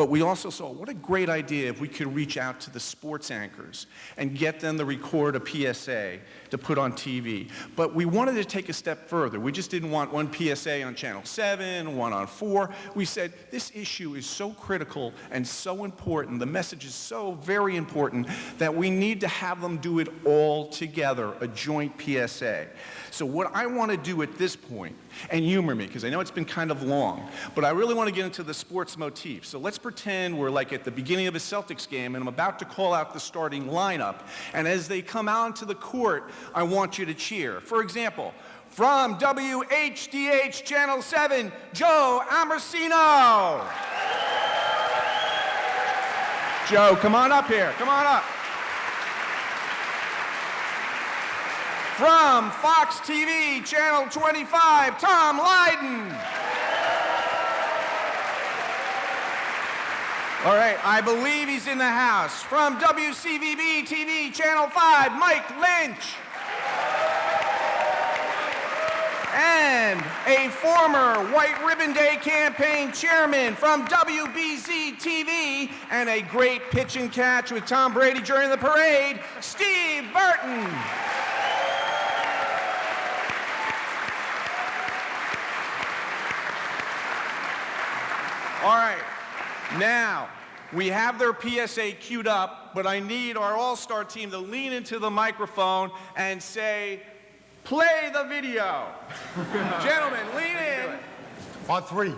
But we also saw what a great idea if we could reach out to the sports anchors and get them to record a PSA to put on TV. But we wanted to take a step further. We just didn't want one PSA on Channel 7, one on 4. We said this issue is so critical and so important, the message is so very important, that we need to have them do it all together, a joint PSA. So what I want to do at this point, and humor me, because I know it's been kind of long, but I really want to get into the sports motif. So let's pretend we're like at the beginning of a Celtics game, and I'm about to call out the starting lineup, and as they come out into the court, I want you to cheer. For example, from WHDH Channel 7, Joe Amorcino. Joe, come on up here. Come on up. From Fox TV, Channel 25, Tom Lydon. All right, I believe he's in the house. From WCVB TV, Channel 5, Mike Lynch. And a former White Ribbon Day campaign chairman from WBZ TV and a great pitch and catch with Tom Brady during the parade, Steve Burton. All right, now we have their PSA queued up, but I need our all-star team to lean into the microphone and say, play the video. Gentlemen, lean in. On 3.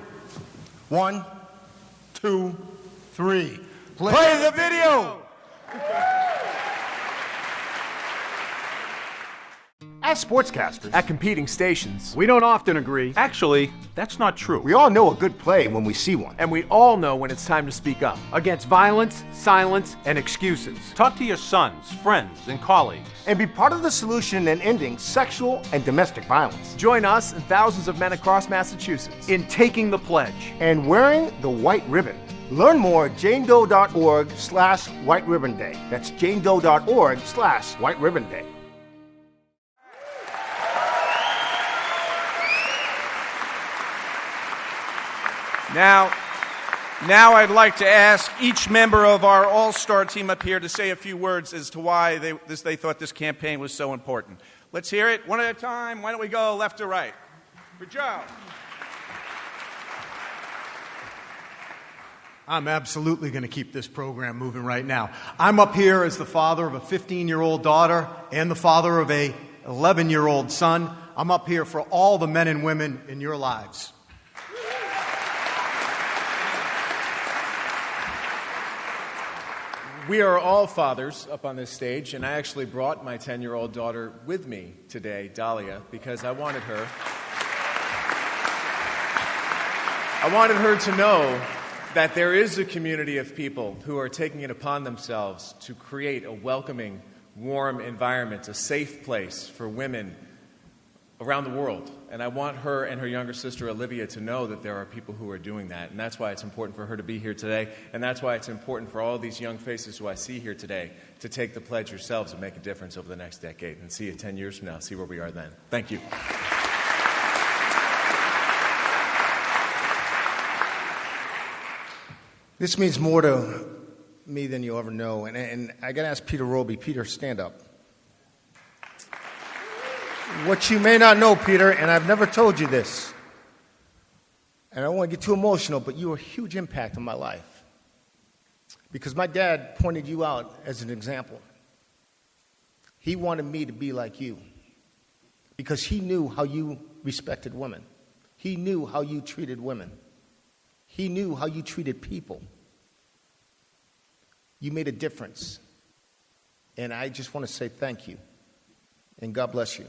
1, 2, 3. Play the video. As sportscasters, At competing stations, we don't often agree. Actually, that's not true. We all know a good play when we see one. and we all know when it's time to speak up. Against violence, silence, and excuses. Talk to your sons, friends, and colleagues. And be part of the solution in ending sexual and domestic violence. Join us and thousands of men across Massachusetts In taking the pledge. And wearing the white ribbon. Learn more at janedoe.org/White Ribbon Day. That's janedoe.org/White Ribbon Day. Now I'd like to ask each member of our all-star team up here to say a few words as to why they thought this campaign was so important. Let's hear it one at a time. Why don't we go left to right? For Joe. I'm absolutely going to keep this program moving right now. I'm up here as the father of a 15-year-old daughter and the father of a 11-year-old son. I'm up here for all the men and women in your lives. We are all fathers up on this stage, and I actually brought my 10-year-old daughter with me today, Dahlia, because I wanted her to know that there is a community of people who are taking it upon themselves to create a welcoming, warm environment, a safe place for women around the world. And I want her and her younger sister, Olivia, to know that there are people who are doing that. And that's why it's important for her to be here today. And that's why it's important for all these young faces who I see here today to take the pledge yourselves and make a difference over the next decade. And see you 10 years from now, see where we are then. Thank you. This means more to me than you'll ever know. And I got to ask Peter Roby. Peter, stand up. What you may not know, Peter, and I've never told you this, and I don't want to get too emotional, but you were a huge impact on my life. Because my dad pointed you out as an example. He wanted me to be like you. Because he knew how you respected women. He knew how you treated women. He knew how you treated people. You made a difference. And I just want to say thank you. And God bless you.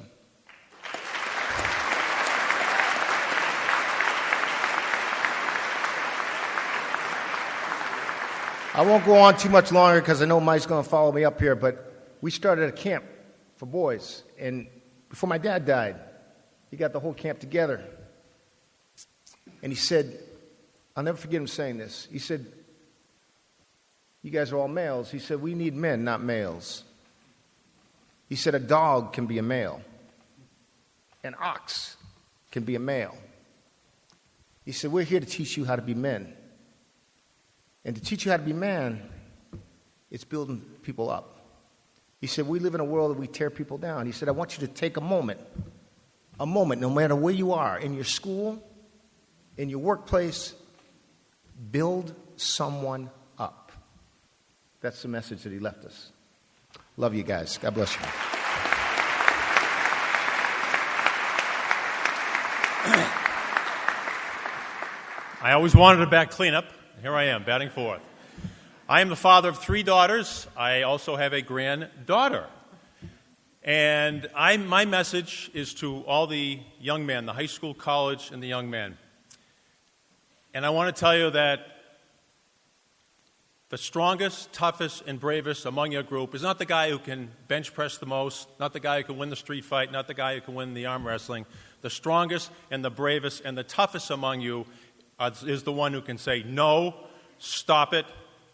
I won't go on too much longer because I know Mike's going to follow me up here, but we started a camp for boys. And before my dad died, he got the whole camp together. And he said, I'll never forget him saying this. He said, you guys are all males. He said, we need men, not males. He said, a dog can be a male. An ox can be a male. He said, we're here to teach you how to be men. And to teach you how to be man, it's building people up. He said, we live in a world that we tear people down. He said, I want you to take a moment, no matter where you are, in your school, in your workplace, build someone up. That's the message that he left us. Love you guys. God bless you. I always wanted to bat cleanup. Here I am, batting fourth. I am the father of 3 daughters. I also have a granddaughter. And my message is to all the young men, the high school, college, and the young men. And I want to tell you that the strongest, toughest, and bravest among your group is not the guy who can bench press the most, not the guy who can win the street fight, not the guy who can win the arm wrestling. The strongest and the bravest and the toughest among you is the one who can say, no, stop it,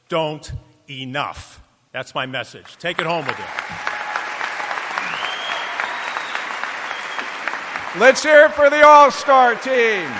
don't, enough. That's my message. Take it home with you. Let's hear it for the All-Star team.